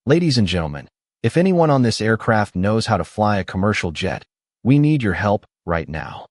Ladies and gentlemen, if anyone on this aircraft knows how to fly a commercial jet, we need your help right now."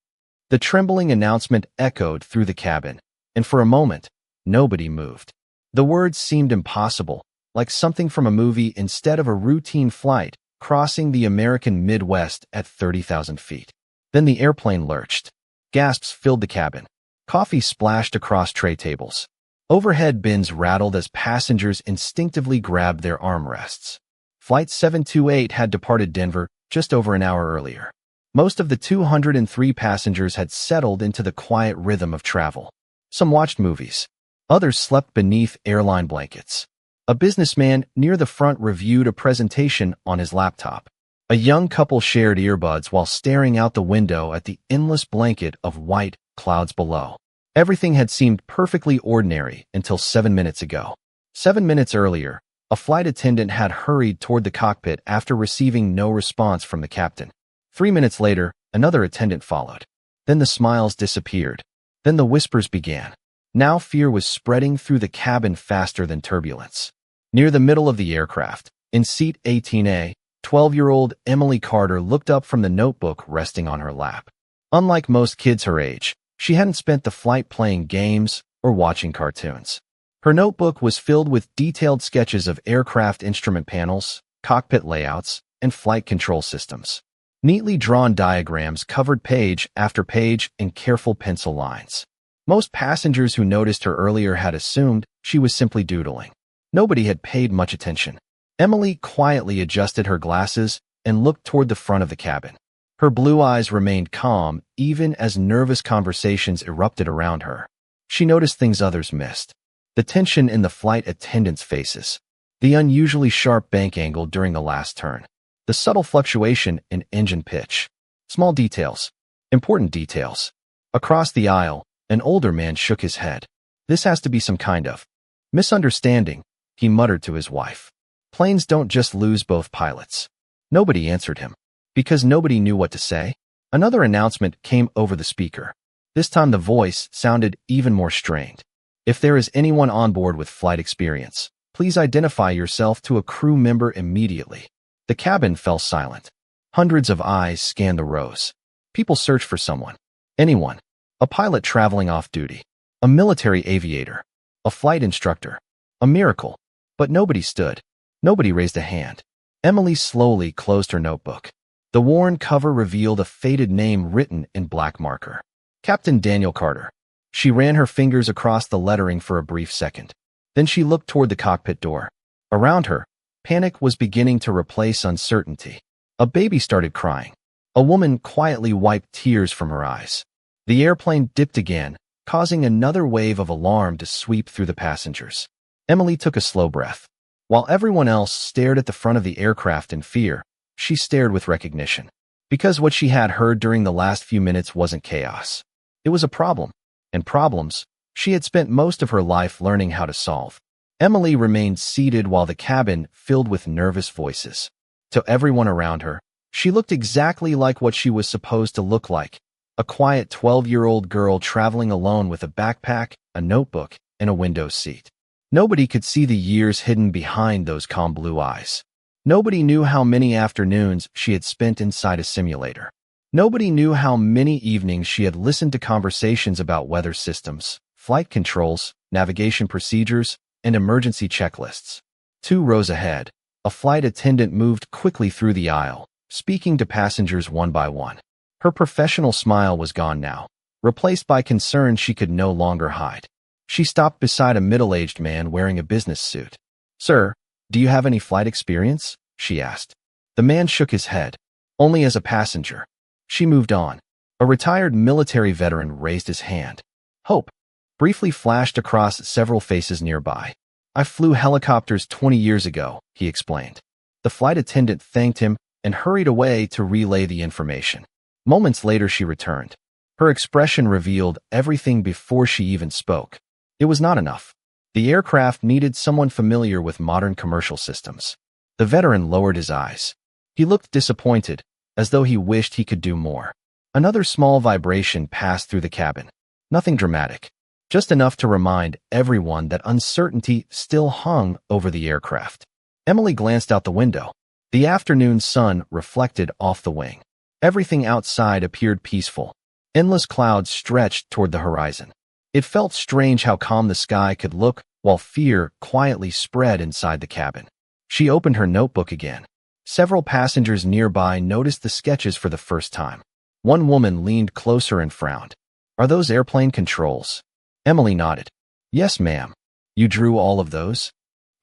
The trembling announcement echoed through the cabin, and for a moment, nobody moved. The words seemed impossible, like something from a movie instead of a routine flight crossing the American Midwest at 30,000 feet. Then the airplane lurched. Gasps filled the cabin. Coffee splashed across tray tables. Overhead bins rattled as passengers instinctively grabbed their armrests. Flight 728 had departed Denver just over an hour earlier. Most of the 203 passengers had settled into the quiet rhythm of travel. Some watched movies. Others slept beneath airline blankets. A businessman near the front reviewed a presentation on his laptop. A young couple shared earbuds while staring out the window at the endless blanket of white clouds below. Everything had seemed perfectly ordinary until 7 minutes ago. 7 minutes earlier, a flight attendant had hurried toward the cockpit after receiving no response from the captain. 3 minutes later, another attendant followed. Then the smiles disappeared. Then the whispers began. Now fear was spreading through the cabin faster than turbulence. Near the middle of the aircraft, in seat 18A, 12-year-old Emily Carter looked up from the notebook resting on her lap. Unlike most kids her age, she hadn't spent the flight playing games or watching cartoons. Her notebook was filled with detailed sketches of aircraft instrument panels, cockpit layouts, and flight control systems. Neatly drawn diagrams covered page after page in careful pencil lines. Most passengers who noticed her earlier had assumed she was simply doodling. Nobody had paid much attention. Emily quietly adjusted her glasses and looked toward the front of the cabin. Her blue eyes remained calm even as nervous conversations erupted around her. She noticed things others missed. The tension in the flight attendants' faces. The unusually sharp bank angle during the last turn. The subtle fluctuation in engine pitch. Small details. Important details. Across the aisle, an older man shook his head. "This has to be some kind of misunderstanding," he muttered to his wife. "Planes don't just lose both pilots." Nobody answered him. Because nobody knew what to say, another announcement came over the speaker. This time the voice sounded even more strained. "If there is anyone on board with flight experience, please identify yourself to a crew member immediately." The cabin fell silent. Hundreds of eyes scanned the rows. People searched for someone. Anyone. A pilot traveling off duty. A military aviator. A flight instructor. A miracle. But nobody stood. Nobody raised a hand. Emily slowly closed her notebook. The worn cover revealed a faded name written in black marker. Captain Daniel Carter. She ran her fingers across the lettering for a brief second. Then she looked toward the cockpit door. Around her, panic was beginning to replace uncertainty. A baby started crying. A woman quietly wiped tears from her eyes. The airplane dipped again, causing another wave of alarm to sweep through the passengers. Emily took a slow breath. While everyone else stared at the front of the aircraft in fear, she stared with recognition. Because what she had heard during the last few minutes wasn't chaos. It was a problem. And problems, she had spent most of her life learning how to solve. Emily remained seated while the cabin filled with nervous voices. To everyone around her, she looked exactly like what she was supposed to look like. A quiet 12-year-old girl traveling alone with a backpack, a notebook, and a window seat. Nobody could see the years hidden behind those calm blue eyes. Nobody knew how many afternoons she had spent inside a simulator. Nobody knew how many evenings she had listened to conversations about weather systems, flight controls, navigation procedures, and emergency checklists. 2 rows ahead, a flight attendant moved quickly through the aisle, speaking to passengers one by one. Her professional smile was gone now, replaced by concern she could no longer hide. She stopped beside a middle-aged man wearing a business suit. "Sir, do you have any flight experience?" she asked. The man shook his head. "Only as a passenger." She moved on. A retired military veteran raised his hand. Hope briefly flashed across several faces nearby. "I flew helicopters 20 years ago," he explained. The flight attendant thanked him and hurried away to relay the information. Moments later she returned. Her expression revealed everything before she even spoke. It was not enough. The aircraft needed someone familiar with modern commercial systems. The veteran lowered his eyes. He looked disappointed, as though he wished he could do more. Another small vibration passed through the cabin. Nothing dramatic, just enough to remind everyone that uncertainty still hung over the aircraft. Emily glanced out the window. The afternoon sun reflected off the wing. Everything outside appeared peaceful. Endless clouds stretched toward the horizon. It felt strange how calm the sky could look while fear quietly spread inside the cabin. She opened her notebook again. Several passengers nearby noticed the sketches for the first time. One woman leaned closer and frowned. "Are those airplane controls?" Emily nodded. "Yes, ma'am." "You drew all of those?"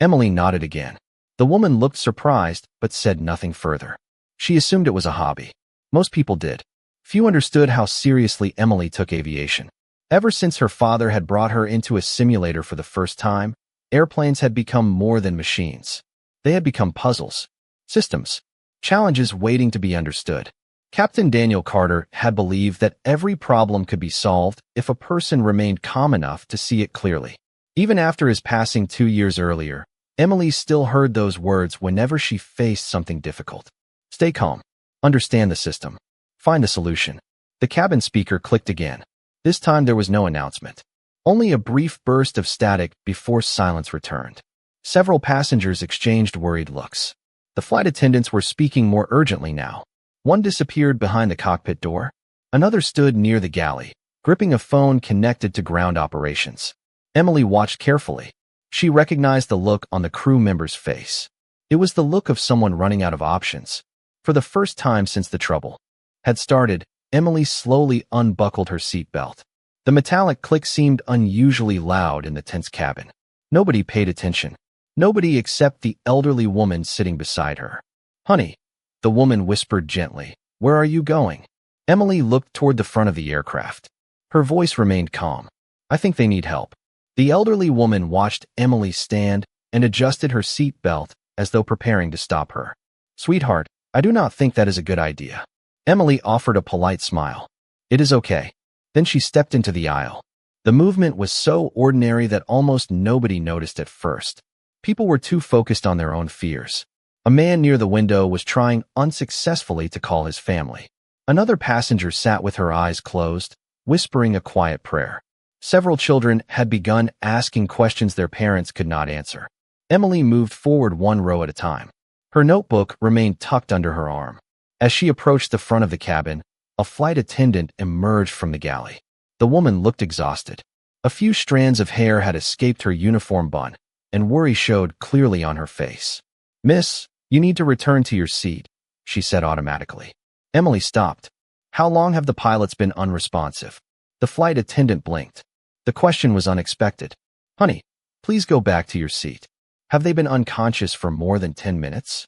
Emily nodded again. The woman looked surprised but said nothing further. She assumed it was a hobby. Most people did. Few understood how seriously Emily took aviation. Ever since her father had brought her into a simulator for the first time, airplanes had become more than machines. They had become puzzles, systems, challenges waiting to be understood. Captain Daniel Carter had believed that every problem could be solved if a person remained calm enough to see it clearly. Even after his passing 2 years earlier, Emily still heard those words whenever she faced something difficult. Stay calm. Understand the system. Find the solution. The cabin speaker clicked again. This time there was no announcement. Only a brief burst of static before silence returned. Several passengers exchanged worried looks. The flight attendants were speaking more urgently now. One disappeared behind the cockpit door. Another stood near the galley, gripping a phone connected to ground operations. Emily watched carefully. She recognized the look on the crew member's face. It was the look of someone running out of options. For the first time since the trouble had started, Emily slowly unbuckled her seatbelt. The metallic click seemed unusually loud in the tense cabin. Nobody paid attention. Nobody except the elderly woman sitting beside her. "Honey," the woman whispered gently, "where are you going?" Emily looked toward the front of the aircraft. Her voice remained calm. "I think they need help." The elderly woman watched Emily stand and adjusted her seatbelt as though preparing to stop her. "Sweetheart, I do not think that is a good idea." Emily offered a polite smile. "It is okay." Then she stepped into the aisle. The movement was so ordinary that almost nobody noticed at first. People were too focused on their own fears. A man near the window was trying unsuccessfully to call his family. Another passenger sat with her eyes closed, whispering a quiet prayer. Several children had begun asking questions their parents could not answer. Emily moved forward one row at a time. Her notebook remained tucked under her arm. As she approached the front of the cabin, a flight attendant emerged from the galley. The woman looked exhausted. A few strands of hair had escaped her uniform bun, and worry showed clearly on her face. "Miss, you need to return to your seat," she said automatically. Emily stopped. "How long have the pilots been unresponsive?" The flight attendant blinked. The question was unexpected. "Honey, please go back to your seat. Have they been unconscious for more than 10 minutes?"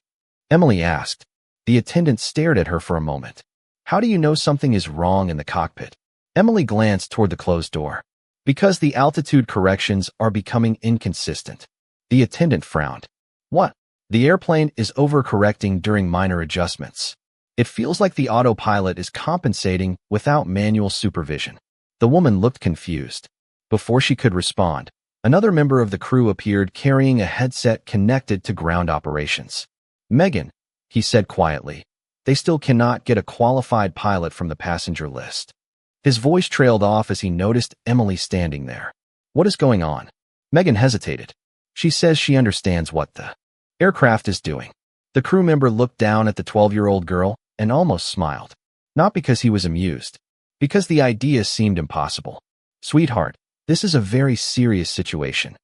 Emily asked. The attendant stared at her for a moment. "How do you know something is wrong in the cockpit?" Emily glanced toward the closed door. "Because the altitude corrections are becoming inconsistent." The attendant frowned. "What?" "The airplane is overcorrecting during minor adjustments. It feels like the autopilot is compensating without manual supervision." The woman looked confused. Before she could respond, another member of the crew appeared carrying a headset connected to ground operations. "Megan," he said quietly, "they still cannot get a qualified pilot from the passenger list." His voice trailed off as he noticed Emily standing there. "What is going on?" Megan hesitated. "She says she understands what the aircraft is doing." The crew member looked down at the 12-year-old girl and almost smiled. Not because he was amused, because the idea seemed impossible. "Sweetheart, this is a very serious situation."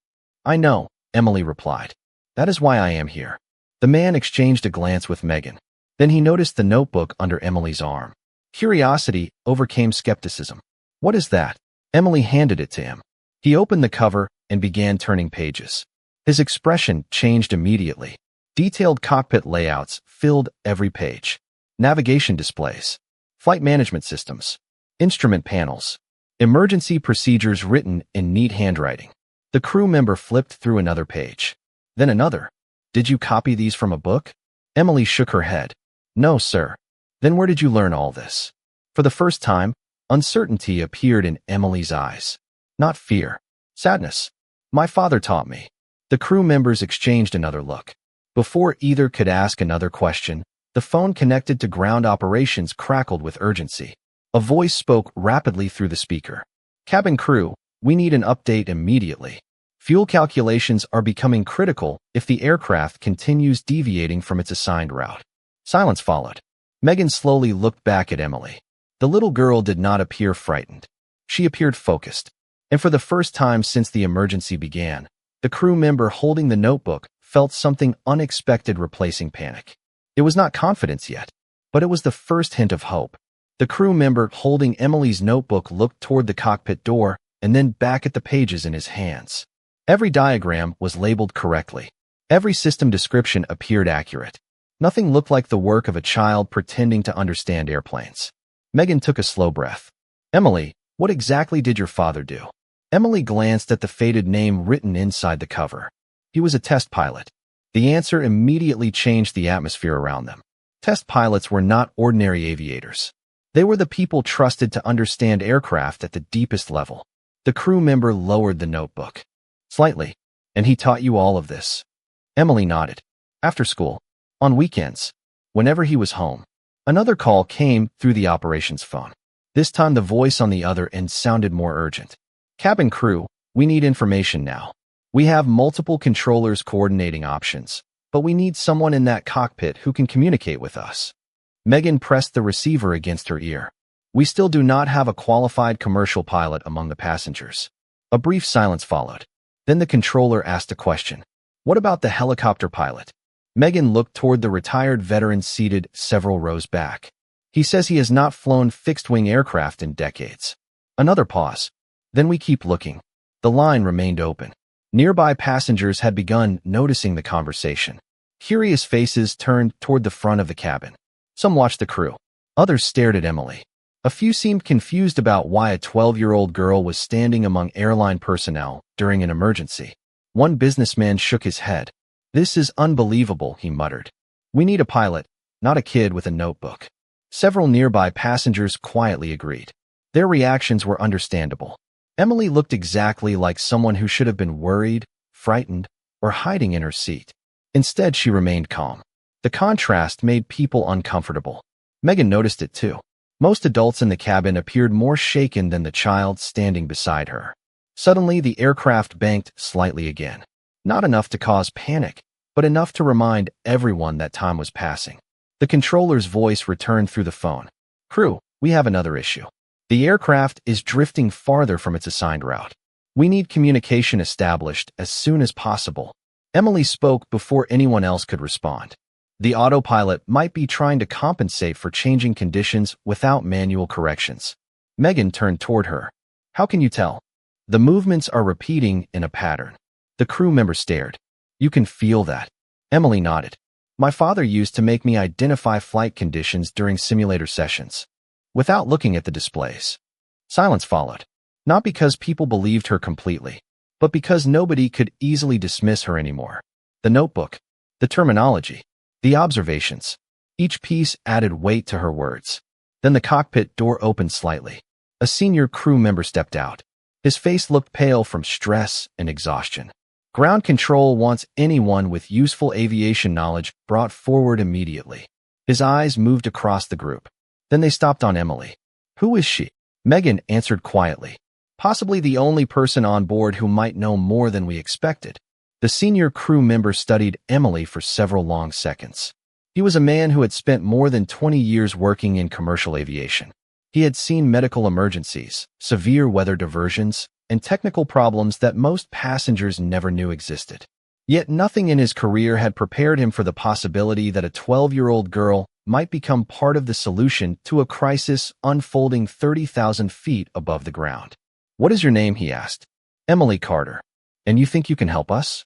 "I know," Emily replied. "That is why I am here." The man exchanged a glance with Megan. Then he noticed the notebook under Emily's arm. Curiosity overcame skepticism. "What is that?" Emily handed it to him. He opened the cover and began turning pages. His expression changed immediately. Detailed cockpit layouts filled every page. Navigation displays, flight management systems, instrument panels, emergency procedures written in neat handwriting. The crew member flipped through another page. Then another. "Did you copy these from a book?" Emily shook her head. "No, sir." "Then where did you learn all this?" For the first time, uncertainty appeared in Emily's eyes. Not fear. Sadness. "My father taught me." The crew members exchanged another look. Before either could ask another question, the phone connected to ground operations crackled with urgency. A voice spoke rapidly through the speaker. "Cabin crew, we need an update immediately." Fuel calculations are becoming critical if the aircraft continues deviating from its assigned route. Silence followed. Megan slowly looked back at Emily. The little girl did not appear frightened. She appeared focused. And for the first time since the emergency began, the crew member holding the notebook felt something unexpected replacing panic. It was not confidence yet, but it was the first hint of hope. The crew member holding Emily's notebook looked toward the cockpit door and then back at the pages in his hands. Every diagram was labeled correctly. Every system description appeared accurate. Nothing looked like the work of a child pretending to understand airplanes. Megan took a slow breath. Emily, what exactly did your father do? Emily glanced at the faded name written inside the cover. He was a test pilot. The answer immediately changed the atmosphere around them. Test pilots were not ordinary aviators. They were the people trusted to understand aircraft at the deepest level. The crew member lowered the notebook. Slightly. And he taught you all of this? Emily nodded. After school. On weekends. Whenever he was home. Another call came through the operations phone. This time the voice on the other end sounded more urgent. Cabin crew, we need information now. We have multiple controllers coordinating options, but we need someone in that cockpit who can communicate with us. Megan pressed the receiver against her ear. We still do not have a qualified commercial pilot among the passengers. A brief silence followed. Then the controller asked a question. What about the helicopter pilot? Megan looked toward the retired veteran seated several rows back. He says he has not flown fixed-wing aircraft in decades. Another pause. Then we keep looking. The line remained open. Nearby passengers had begun noticing the conversation. Curious faces turned toward the front of the cabin. Some watched the crew. Others stared at Emily. A few seemed confused about why a 12-year-old girl was standing among airline personnel during an emergency. One businessman shook his head. This is unbelievable, he muttered. We need a pilot, not a kid with a notebook. Several nearby passengers quietly agreed. Their reactions were understandable. Emily looked exactly like someone who should have been worried, frightened, or hiding in her seat. Instead, she remained calm. The contrast made people uncomfortable. Megan noticed it too. Most adults in the cabin appeared more shaken than the child standing beside her. Suddenly, the aircraft banked slightly again. Not enough to cause panic, but enough to remind everyone that time was passing. The controller's voice returned through the phone. Crew, we have another issue. The aircraft is drifting farther from its assigned route. We need communication established as soon as possible. Emily spoke before anyone else could respond. The autopilot might be trying to compensate for changing conditions without manual corrections. Megan turned toward her. How can you tell? The movements are repeating in a pattern. The crew member stared. You can feel that. Emily nodded. My father used to make me identify flight conditions during simulator sessions. Without looking at the displays. Silence followed. Not because people believed her completely, but because nobody could easily dismiss her anymore. The notebook. The terminology. The observations. Each piece added weight to her words. Then the cockpit door opened slightly. A senior crew member stepped out. His face looked pale from stress and exhaustion. Ground control wants anyone with useful aviation knowledge brought forward immediately. His eyes moved across the group. Then they stopped on Emily. Who is she? Megan answered quietly. Possibly the only person on board who might know more than we expected. The senior crew member studied Emily for several long seconds. He was a man who had spent more than 20 years working in commercial aviation. He had seen medical emergencies, severe weather diversions, and technical problems that most passengers never knew existed. Yet nothing in his career had prepared him for the possibility that a 12-year-old girl might become part of the solution to a crisis unfolding 30,000 feet above the ground. What is your name? He asked. Emily Carter. And you think you can help us?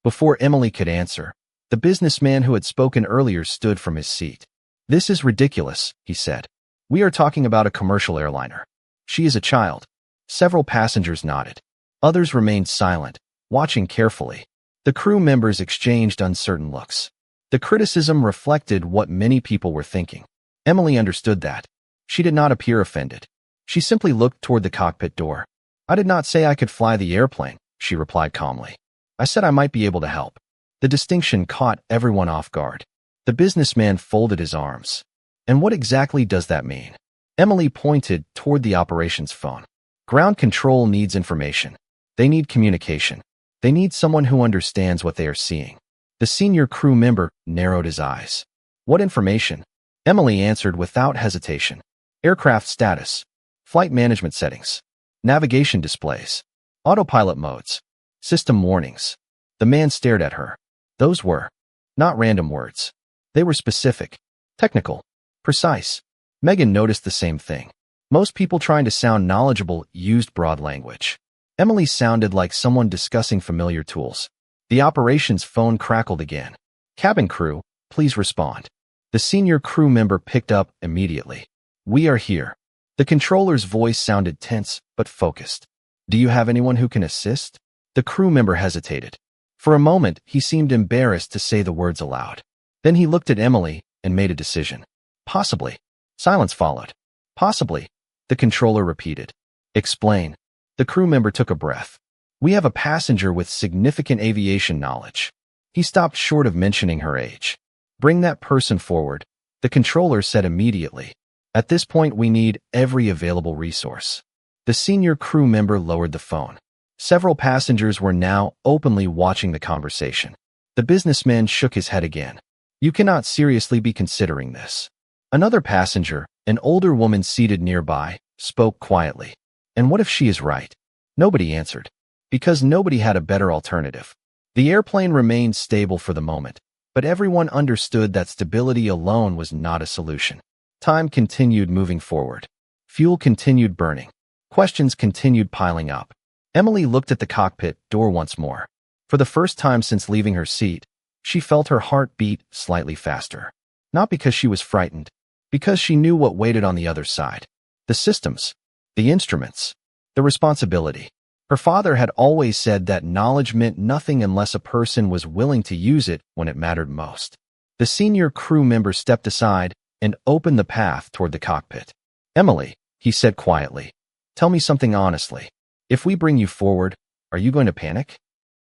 Before Emily could answer, the businessman who had spoken earlier stood from his seat. This is ridiculous, he said. We are talking about a commercial airliner. She is a child. Several passengers nodded. Others remained silent, watching carefully. The crew members exchanged uncertain looks. The criticism reflected what many people were thinking. Emily understood that. She did not appear offended. She simply looked toward the cockpit door. I did not say I could fly the airplane, she replied calmly. I said I might be able to help. The distinction caught everyone off guard. The businessman folded his arms. And what exactly does that mean? Emily pointed toward the operations phone. Ground control needs information. They need communication. They need someone who understands what they are seeing. The senior crew member narrowed his eyes. What information? Emily answered without hesitation. Aircraft status, flight management settings, navigation displays, autopilot modes, system warnings. The man stared at her. Those were not random words. They were specific, technical, precise. Megan noticed the same thing. Most people trying to sound knowledgeable used broad language. Emily sounded like someone discussing familiar tools. The operations phone crackled again. Cabin crew, please respond. The senior crew member picked up immediately. We are here. The controller's voice sounded tense but focused. Do you have anyone who can assist? The crew member hesitated. For a moment, he seemed embarrassed to say the words aloud. Then he looked at Emily and made a decision. Possibly. Silence followed. Possibly. The controller repeated. Explain. The crew member took a breath. We have a passenger with significant aviation knowledge. He stopped short of mentioning her age. Bring that person forward, the controller said immediately. At this point, we need every available resource. The senior crew member lowered the phone. Several passengers were now openly watching the conversation. The businessman shook his head again. You cannot seriously be considering this. Another passenger, an older woman seated nearby, spoke quietly. And what if she is right? Nobody answered. Because nobody had a better alternative. The airplane remained stable for the moment, but everyone understood that stability alone was not a solution. Time continued moving forward. Fuel continued burning. Questions continued piling up. Emily looked at the cockpit door once more. For the first time since leaving her seat, she felt her heart beat slightly faster. Not because she was frightened, because she knew what waited on the other side. The systems, the instruments, the responsibility. Her father had always said that knowledge meant nothing unless a person was willing to use it when it mattered most. The senior crew member stepped aside and opened the path toward the cockpit. Emily, he said quietly, tell me something honestly. If we bring you forward, are you going to panic?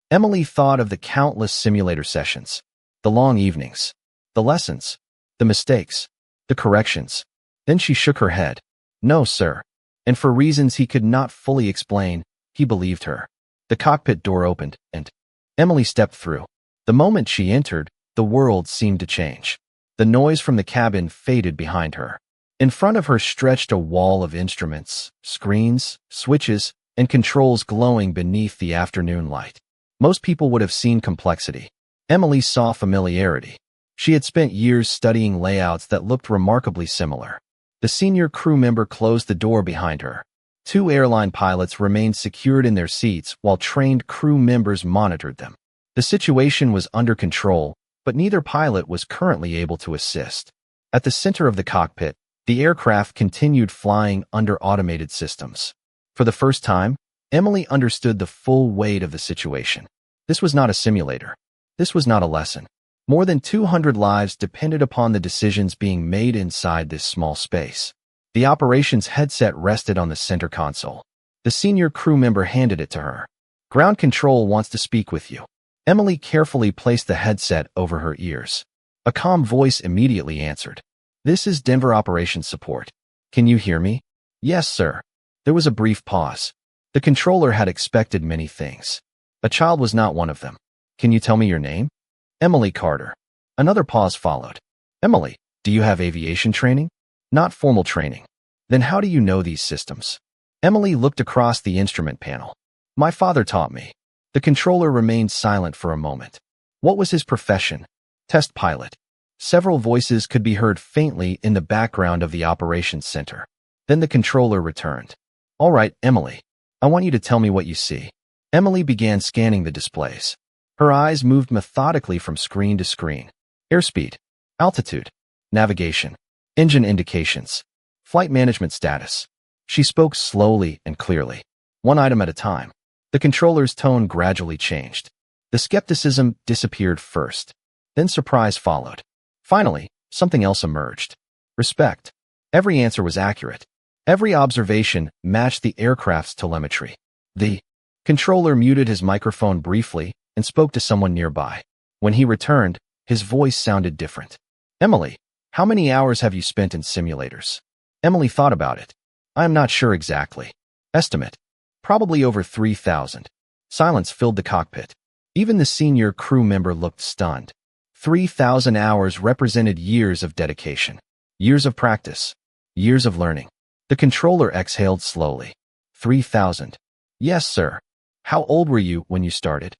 Emily thought of the countless simulator sessions, the long evenings, the lessons, the mistakes, the corrections. Then she shook her head. No, sir. And for reasons he could not fully explain, he believed her. The cockpit door opened, and Emily stepped through. The moment she entered, the world seemed to change. The noise from the cabin faded behind her. In front of her stretched a wall of instruments, screens, switches, and controls glowing beneath the afternoon light. Most people would have seen complexity. Emily saw familiarity. She had spent years studying layouts that looked remarkably similar. The senior crew member closed the door behind her. Two airline pilots remained secured in their seats while trained crew members monitored them. The situation was under control, but neither pilot was currently able to assist. At the center of the cockpit, the aircraft continued flying under automated systems. For the first time, Emily understood the full weight of the situation. This was not a simulator. This was not a lesson. More than 200 lives depended upon the decisions being made inside this small space. The operations headset rested on the center console. The senior crew member handed it to her. Ground control wants to speak with you. Emily carefully placed the headset over her ears. A calm voice immediately answered. This is Denver Operations Support. Can you hear me? Yes, sir. There was a brief pause. The controller had expected many things. A child was not one of them. Can you tell me your name? Emily Carter. Another pause followed. Emily, do you have aviation training? Not formal training. Then how do you know these systems? Emily looked across the instrument panel. My father taught me. The controller remained silent for a moment. What was his profession? Test pilot. Several voices could be heard faintly in the background of the operations center. Then the controller returned. All right, Emily. I want you to tell me what you see. Emily began scanning the displays. Her eyes moved methodically from screen to screen. Airspeed, altitude, navigation, engine indications, flight management status. She spoke slowly and clearly, one item at a time. The controller's tone gradually changed. The skepticism disappeared first. Then surprise followed. Finally, something else emerged. Respect. Every answer was accurate. Every observation matched the aircraft's telemetry. The controller muted his microphone briefly and spoke to someone nearby. When he returned, his voice sounded different. Emily, how many hours have you spent in simulators? Emily thought about it. I am not sure exactly. Estimate. Probably over 3,000. Silence filled the cockpit. Even the senior crew member looked stunned. 3,000 hours represented years of dedication, years of practice, years of learning. The controller exhaled slowly. 3,000. Yes, sir. How old were you when you started?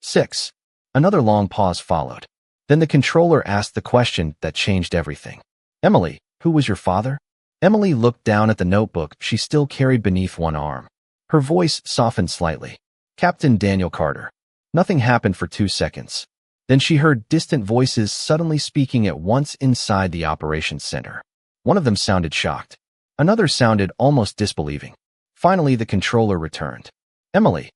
6. Another long pause followed. Then the controller asked the question that changed everything. Emily, who was your father? Emily looked down at the notebook she still carried beneath one arm. Her voice softened slightly. Captain Daniel Carter. Nothing happened for 2 seconds. Then she heard distant voices suddenly speaking at once inside the operations center. One of them sounded shocked. Another sounded almost disbelieving. Finally, the controller returned. Emily,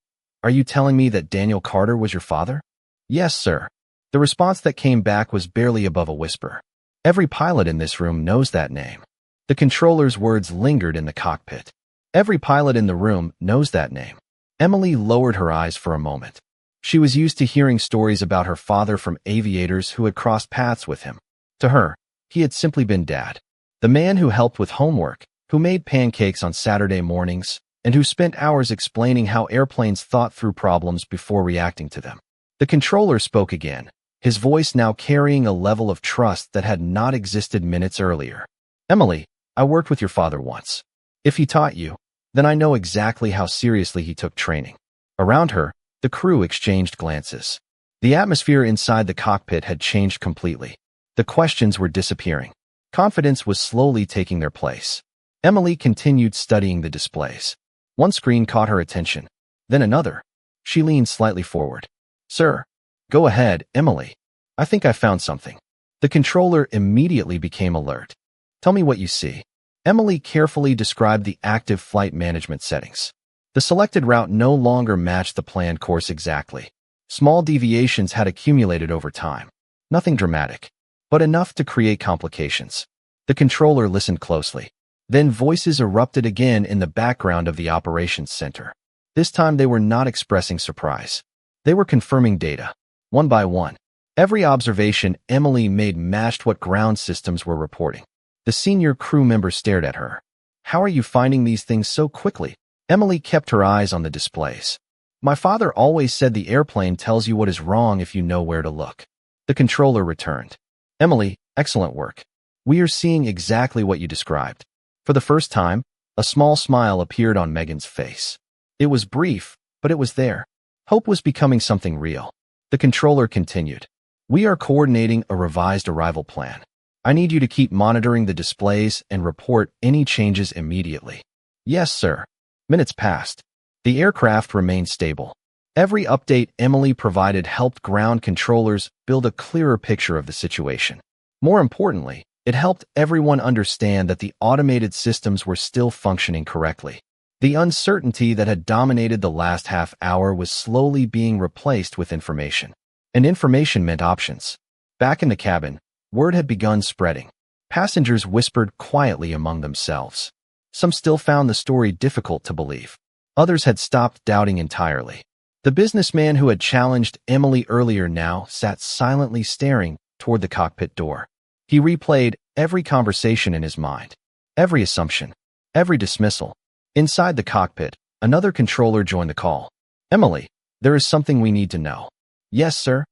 are you telling me that Daniel Carter was your father? Yes, sir. The response that came back was barely above a whisper. Every pilot in this room knows that name. The controller's words lingered in the cockpit. Every pilot in the room knows that name. Emily lowered her eyes for a moment. She was used to hearing stories about her father from aviators who had crossed paths with him. To her, he had simply been Dad. The man who helped with homework, who made pancakes on Saturday mornings, and who spent hours explaining how airplanes thought through problems before reacting to them. The controller spoke again, his voice now carrying a level of trust that had not existed minutes earlier. Emily, I worked with your father once. If he taught you, then I know exactly how seriously he took training. Around her, the crew exchanged glances. The atmosphere inside the cockpit had changed completely. The questions were disappearing. Confidence was slowly taking their place. Emily continued studying the displays. One screen caught her attention, then another. She leaned slightly forward. Sir, go ahead, Emily. I think I found something. The controller immediately became alert. Tell me what you see. Emily carefully described the active flight management settings. The selected route no longer matched the planned course exactly. Small deviations had accumulated over time. Nothing dramatic, but enough to create complications. The controller listened closely. Then voices erupted again in the background of the operations center. This time they were not expressing surprise. They were confirming data, one by one. Every observation Emily made matched what ground systems were reporting. The senior crew member stared at her. How are you finding these things so quickly? Emily kept her eyes on the displays. My father always said the airplane tells you what is wrong if you know where to look. The controller returned. Emily, excellent work. We are seeing exactly what you described. For the first time, a small smile appeared on Megan's face. It was brief, but it was there. Hope was becoming something real. The controller continued. We are coordinating a revised arrival plan. I need you to keep monitoring the displays and report any changes immediately. Yes, sir. Minutes passed. The aircraft remained stable. Every update Emily provided helped ground controllers build a clearer picture of the situation. More importantly, it helped everyone understand that the automated systems were still functioning correctly. The uncertainty that had dominated the last half hour was slowly being replaced with information. And information meant options. Back in the cabin, word had begun spreading. Passengers whispered quietly among themselves. Some still found the story difficult to believe. Others had stopped doubting entirely. The businessman who had challenged Emily earlier now sat silently staring toward the cockpit door. He replayed every conversation in his mind, every assumption, every dismissal. Inside the cockpit, another controller joined the call. Emily, there is something we need to know. Yes, sir.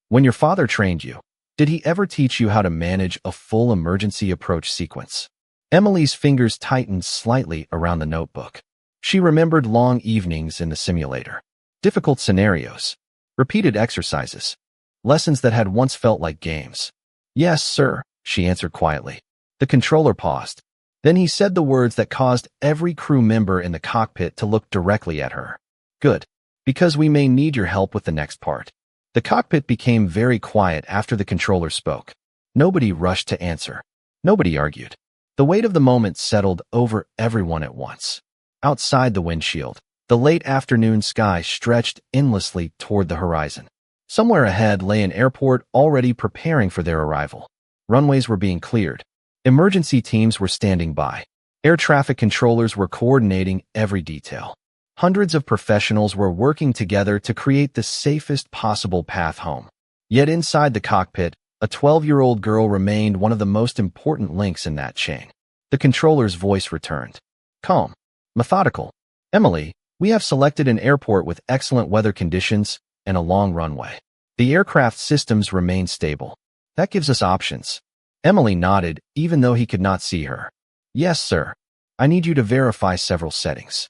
When your father trained you, did he ever teach you how to manage a full emergency approach sequence? Emily's fingers tightened slightly around the notebook. She remembered long evenings in the simulator, difficult scenarios, repeated exercises, lessons that had once felt like games. Yes, sir, she answered quietly. The controller paused. Then he said the words that caused every crew member in the cockpit to look directly at her. Good, because we may need your help with the next part. The cockpit became very quiet after the controller spoke. Nobody rushed to answer. Nobody argued. The weight of the moment settled over everyone at once. Outside the windshield, the late afternoon sky stretched endlessly toward the horizon. Somewhere ahead lay an airport already preparing for their arrival. Runways were being cleared. Emergency teams were standing by. Air traffic controllers were coordinating every detail. Hundreds of professionals were working together to create the safest possible path home. Yet inside the cockpit, a 12-year-old girl remained one of the most important links in that chain. The controller's voice returned. Calm. Methodical. Emily, We have selected an airport with excellent weather conditions and a long runway. The aircraft systems remain stable. That gives us options. Emily nodded, even though he could not see her. Yes, sir. I need you to verify several settings.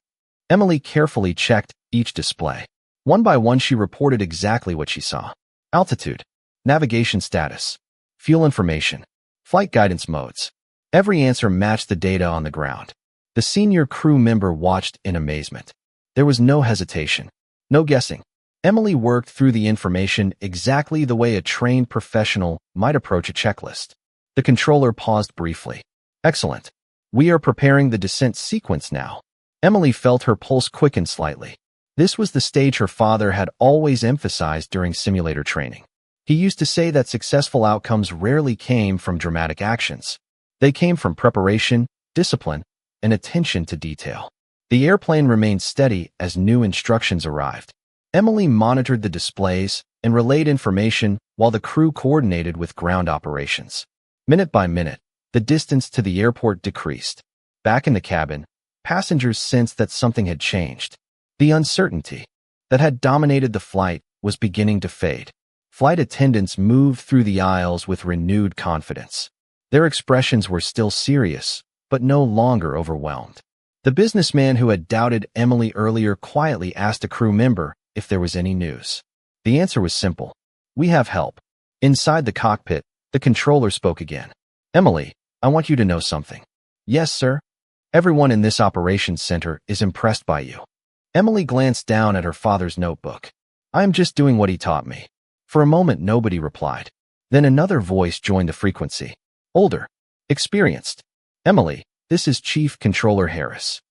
Emily carefully checked each display. One by one, she reported exactly what she saw. Altitude, navigation status, fuel information, flight guidance modes. Every answer matched the data on the ground. The senior crew member watched in amazement. There was no hesitation, no guessing. Emily worked through the information exactly the way a trained professional might approach a checklist. The controller paused briefly. Excellent. We are preparing the descent sequence now. Emily felt her pulse quicken slightly. This was the stage her father had always emphasized during simulator training. He used to say that successful outcomes rarely came from dramatic actions. They came from preparation, discipline, and attention to detail. The airplane remained steady as new instructions arrived. Emily monitored the displays and relayed information while the crew coordinated with ground operations. Minute by minute, the distance to the airport decreased. Back in the cabin, passengers sensed that something had changed. The uncertainty that had dominated the flight was beginning to fade. Flight attendants moved through the aisles with renewed confidence. Their expressions were still serious, but no longer overwhelmed. The businessman who had doubted Emily earlier quietly asked a crew member if there was any news. The answer was simple. We have help. Inside the cockpit, the controller spoke again. Emily, I want you to know something. Yes, sir. Everyone in this operations center is impressed by you. Emily glanced down at her father's notebook. I am just doing what he taught me. For a moment, nobody replied. Then another voice joined the frequency. Older. Experienced. Emily, this is Chief Controller Harris.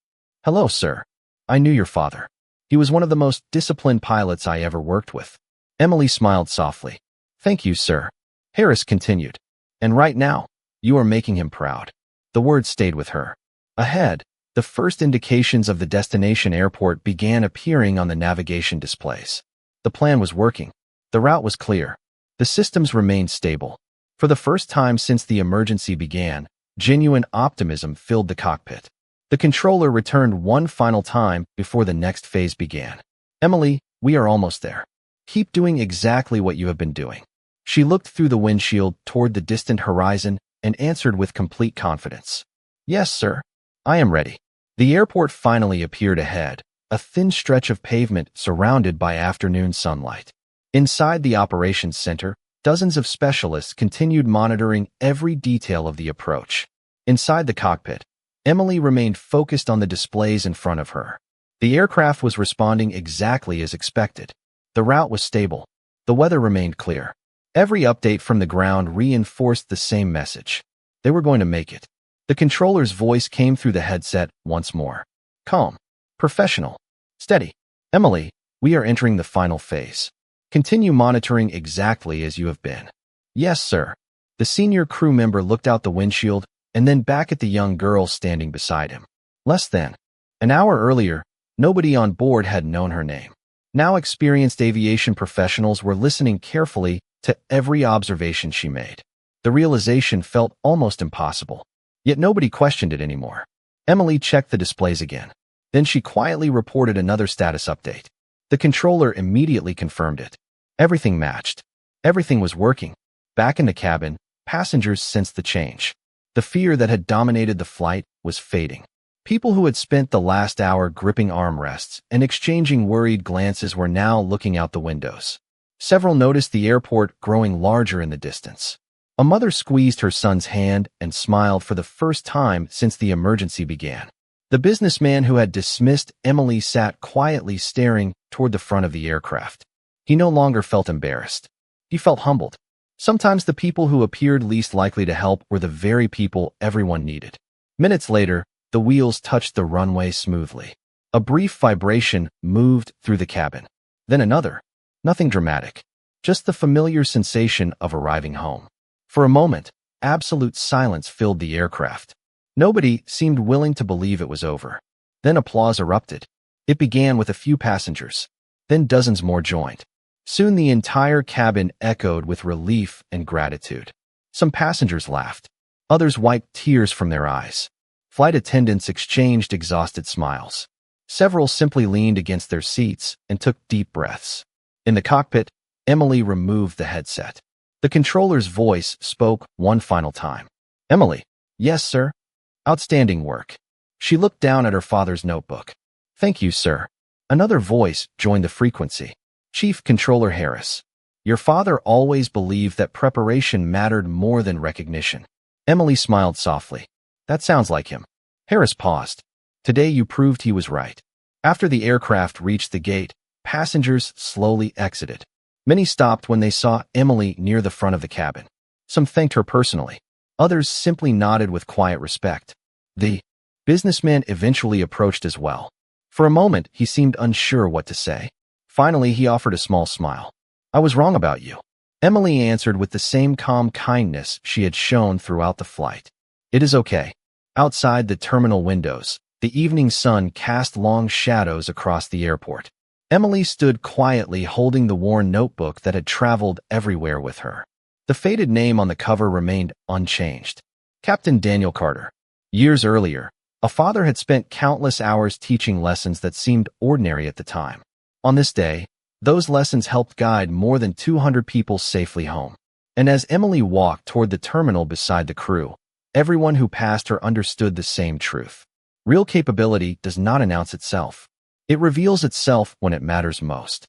Hello, sir. I knew your father. He was one of the most disciplined pilots I ever worked with. Emily smiled softly. Thank you, sir. Harris continued. And right now, you are making him proud. The words stayed with her. Ahead, the first indications of the destination airport began appearing on the navigation displays. The plan was working. The route was clear. The systems remained stable. For the first time since the emergency began, genuine optimism filled the cockpit. The controller returned one final time before the next phase began. Emily, we are almost there. Keep doing exactly what you have been doing. She looked through the windshield toward the distant horizon and answered with complete confidence. Yes, sir. I am ready. The airport finally appeared ahead, a thin stretch of pavement surrounded by afternoon sunlight. Inside the operations center, dozens of specialists continued monitoring every detail of the approach. Inside the cockpit, Emily remained focused on the displays in front of her. The aircraft was responding exactly as expected. The route was stable. The weather remained clear. Every update from the ground reinforced the same message. They were going to make it. The controller's voice came through the headset once more. Calm. Professional. Steady. Emily, we are entering the final phase. Continue monitoring exactly as you have been. Yes, sir. The senior crew member looked out the windshield and then back at the young girl standing beside him. Less than an hour earlier, nobody on board had known her name. Now experienced aviation professionals were listening carefully to every observation she made. The realization felt almost impossible. Yet nobody questioned it anymore. Emily checked the displays again. Then she quietly reported another status update. The controller immediately confirmed it. Everything matched. Everything was working. Back in the cabin, passengers sensed the change. The fear that had dominated the flight was fading. People who had spent the last hour gripping armrests and exchanging worried glances were now looking out the windows. Several noticed the airport growing larger in the distance. A mother squeezed her son's hand and smiled for the first time since the emergency began. The businessman who had dismissed Emily sat quietly staring toward the front of the aircraft. He no longer felt embarrassed. He felt humbled. Sometimes the people who appeared least likely to help were the very people everyone needed. Minutes later, the wheels touched the runway smoothly. A brief vibration moved through the cabin. Then another. Nothing dramatic. Just the familiar sensation of arriving home. For a moment, absolute silence filled the aircraft. Nobody seemed willing to believe it was over. Then applause erupted. It began with a few passengers. Then dozens more joined. Soon the entire cabin echoed with relief and gratitude. Some passengers laughed. Others wiped tears from their eyes. Flight attendants exchanged exhausted smiles. Several simply leaned against their seats and took deep breaths. In the cockpit, Emily removed the headset. The controller's voice spoke one final time. Emily. Yes, sir. Outstanding work. She looked down at her father's notebook. Thank you, sir. Another voice joined the frequency. Chief Controller Harris. Your father always believed that preparation mattered more than recognition. Emily smiled softly. That sounds like him. Harris paused. Today you proved he was right. After the aircraft reached the gate, passengers slowly exited. Many stopped when they saw Emily near the front of the cabin. Some thanked her personally. Others simply nodded with quiet respect. The businessman eventually approached as well. For a moment, he seemed unsure what to say. Finally, he offered a small smile. I was wrong about you. Emily answered with the same calm kindness she had shown throughout the flight. It is okay. Outside the terminal windows, the evening sun cast long shadows across the airport. Emily stood quietly holding the worn notebook that had traveled everywhere with her. The faded name on the cover remained unchanged. Captain Daniel Carter. Years earlier, a father had spent countless hours teaching lessons that seemed ordinary at the time. On this day, those lessons helped guide more than 200 people safely home. And as Emily walked toward the terminal beside the crew, everyone who passed her understood the same truth. Real capability does not announce itself. It reveals itself when it matters most.